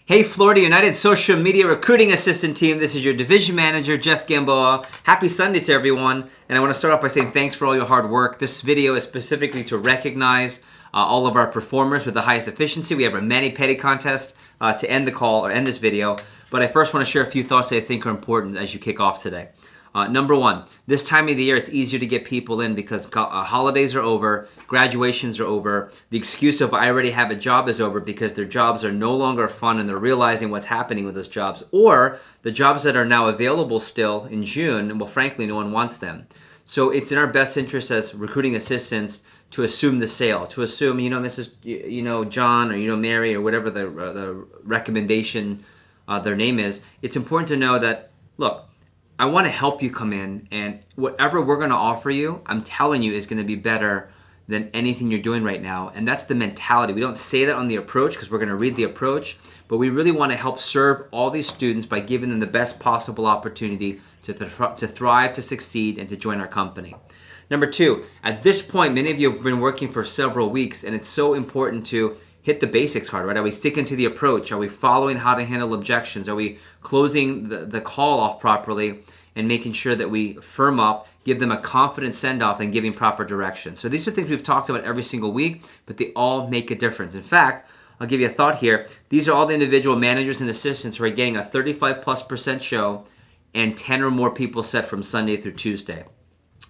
Hey, Florida United Social Media Recruiting Assistant Team. This is your Division Manager, Jeff Gamboa. Happy Sunday to everyone. And I want to start off by saying thanks for all your hard work. This video is specifically to recognize all of our performers with the highest efficiency. We have our mani-pedi contest to end the call or end this video. But I first want to share a few thoughts that I think are important as you kick off today. Number one, this time of the year, it's easier to get people in because holidays are over, graduations are over. The excuse of I already have a job is over because their jobs are no longer fun and they're realizing what's happening with those jobs. Or the jobs that are now available still in June, well, frankly, no one wants them. So it's in our best interest as recruiting assistants to assume the sale, to assume, Mrs., John or, Mary or whatever the recommendation, their name is. It's important to know that, look, I want to help you come in, and whatever we're going to offer you, I'm telling you, is going to be better than anything you're doing right now. And that's the mentality. We don't say that on the approach because we're going to read the approach, but we really want to help serve all these students by giving them the best possible opportunity to thrive, to succeed, and to join our company. Number two, at this point, many of you have been working for several weeks, and it's so important to hit the basics hard, right? Are we sticking to the approach? Are we following how to handle objections? Are we closing the call off properly and making sure that we firm up, give them a confident send-off, and giving proper direction? So these are things we've talked about every single week, but they all make a difference. In fact, I'll give you a thought here. These are all the individual managers and assistants who are getting a 35+% show and 10 or more people set from Sunday through Tuesday.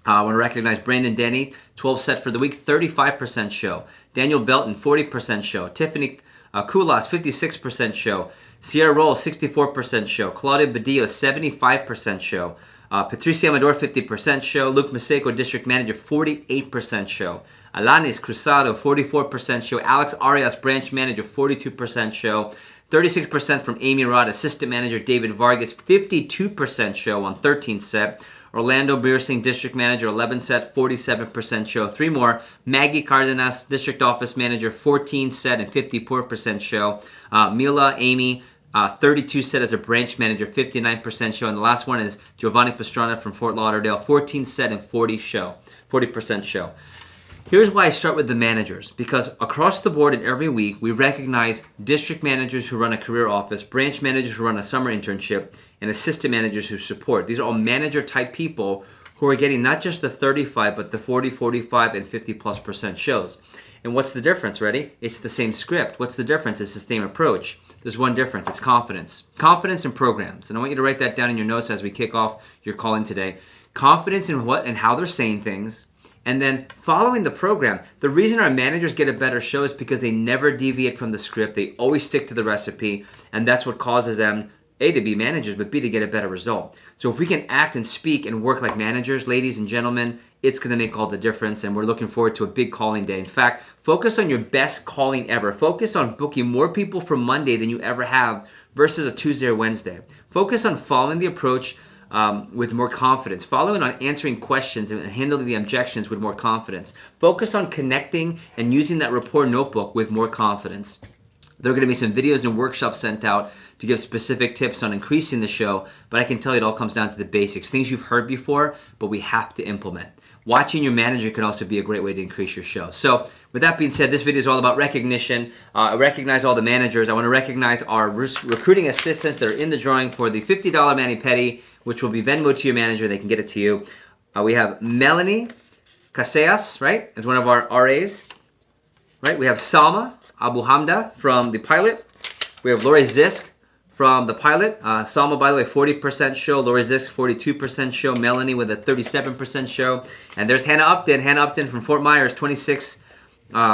I want to recognize Brandon Denny, 12 set for the week, 35% show. Daniel Belton, 40% show. Tiffany Kulas, 56% show. Sierra Roll, 64% show. Claudia Badillo, 75% show. Patricia Amador, 50% show. Luke Maseko, District Manager, 48% show. Alanis Cruzado, 44% show. Alex Arias, Branch Manager, 42% show. 36% from Amy Rod, Assistant Manager. David Vargas, 52% show on 13 set. Orlando Beersing, District Manager, 11 set, 47% show. Three more. Maggie Cardenas, District Office Manager, 14 set and 54% show. Mila Amy, 32 set as a Branch Manager, 59% show. And the last one is Giovanni Pastrana from Fort Lauderdale, 14 set and 40% show. Here's why I start with the managers, because across the board and every week, we recognize district managers who run a career office, branch managers who run a summer internship, and assistant managers who support. These are all manager-type people who are getting not just the 35, but the 40, 45, and 50+% shows. And what's the difference? Ready? It's the same script. What's the difference? It's the same approach. There's one difference. It's confidence. Confidence in programs. And I want you to write that down in your notes as we kick off your call in today. Confidence in what and how they're saying things. And then following the program. The reason our managers get a better show is because they never deviate from the script. They always stick to the recipe. And that's what causes them, A, to be managers, but B, to get a better result. So if we can act and speak and work like managers, ladies and gentlemen, it's going to make all the difference. And we're looking forward to a big calling day. In fact, focus on your best calling ever. Focus on booking more people for Monday than you ever have versus a Tuesday or Wednesday. Focus on following the approach with more confidence. Following on answering questions and handling the objections with more confidence. Focus on connecting and using that rapport notebook with more confidence. There are going to be some videos and workshops sent out to give specific tips on increasing the show, but I can tell you it all comes down to the basics. Things you've heard before, but we have to implement. Watching your manager can also be a great way to increase your show. So with that being said, this video is all about recognition. I recognize all the managers. I want to recognize our recruiting assistants that are in the drawing for the $50 mani-pedi, which will be Venmo to your manager. They can get it to you. We have Melanie Casillas, right, as one of our RAs. Right? We have Salma Abu Hamda from the pilot. We have Lori Zisk from the pilot. Salma, by the way, 40% show. Lori Zisk, 42% show. Melanie with a 37% show. And there's Hannah Upton. Hannah Upton from Fort Myers, 26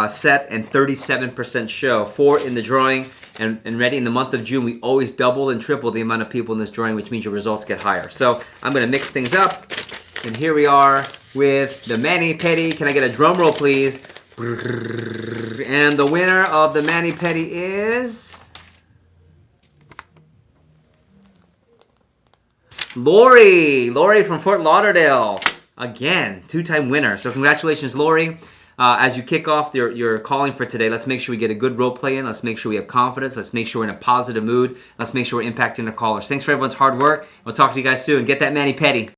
set and 37% show. 4 in the drawing. And ready, in the month of June, we always double and triple the amount of people in this drawing, which means your results get higher. So I'm going to mix things up. And here we are with the mani-pedi. Can I get a drum roll, please? And the winner of the mani-pedi is Lori from Fort Lauderdale. Again, 2-time winner. So congratulations, Lori. As you kick off your calling for today, let's make sure we get a good role play in. Let's make sure we have confidence. Let's make sure we're in a positive mood. Let's make sure we're impacting our callers. Thanks for everyone's hard work. We'll talk to you guys soon. Get that mani-pedi.